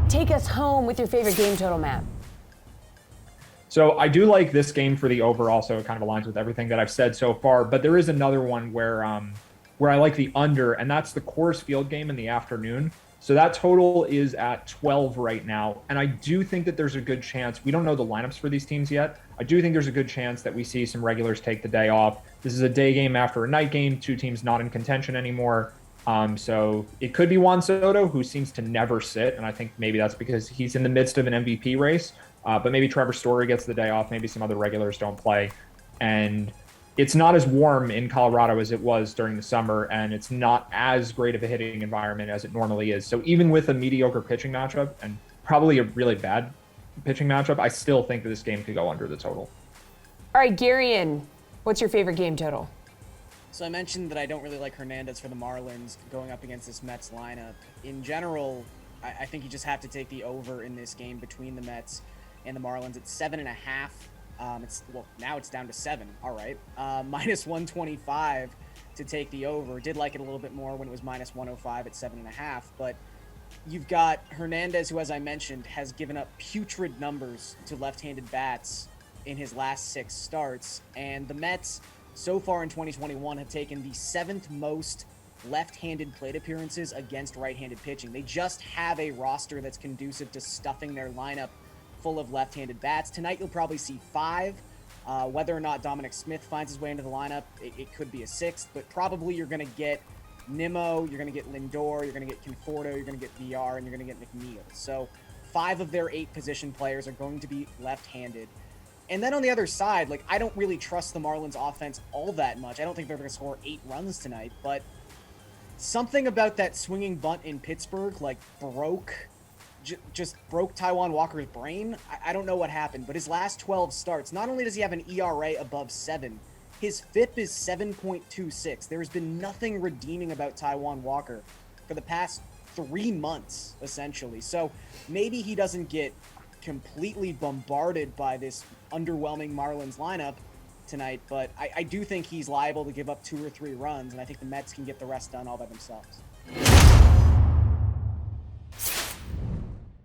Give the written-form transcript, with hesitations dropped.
take us home with your favorite game total, Matt. So I do like this game for the over. Also, it kind of aligns with everything that I've said so far. But there is another one where I like the under, and that's the Coors Field game in the afternoon. So that total is at 12 right now, and I do think that there's a good chance. We don't know the lineups for these teams yet. I do think there's a good chance that we see some regulars take the day off. This is a day game after a night game. Two teams not in contention anymore. So it could be Juan Soto, who seems to never sit, and I think maybe that's because he's in the midst of an MVP race. But maybe Trevor Story gets the day off. Maybe some other regulars don't play. And it's not as warm in Colorado as it was during the summer, and it's not as great of a hitting environment as it normally is. So even with a mediocre pitching matchup and probably a really bad pitching matchup, I still think that this game could go under the total. All right, Garion, what's your favorite game total? So I mentioned that I don't really like Hernandez for the Marlins going up against this Mets lineup. In general, I think you just have to take the over in this game between the Mets and the Marlins at 7.5. Now it's down to 7. All right. Minus 125 to take the over. Did like it a little bit more when it was minus 105 at 7.5. But you've got Hernandez, who, as I mentioned, has given up putrid numbers to left-handed bats in his last 6 starts. And the Mets, so far in 2021, have taken the 7th most left-handed plate appearances against right-handed pitching. They just have a roster that's conducive to stuffing their lineup full of left-handed bats. Tonight you'll probably see 5. Whether or not Dominic Smith finds his way into the lineup, it could be a 6th, but probably you're going to get Nimmo, you're going to get Lindor, you're going to get Conforto, you're going to get VR, and you're going to get McNeil. So 5 of their 8 position players are going to be left-handed. And then on the other side, I don't really trust the Marlins offense all that much. I don't think they're going to score 8 runs tonight, but something about that swinging bunt in Pittsburgh, just broke Taijuan Walker's brain. I don't know what happened, but his last 12 starts, not only does he have an ERA above 7, his FIP is 7.26. There has been nothing redeeming about Taijuan Walker for the past 3 months, essentially. So maybe he doesn't get completely bombarded by this underwhelming Marlins lineup tonight, but I do think he's liable to give up 2 or 3 runs, and I think the Mets can get the rest done all by themselves.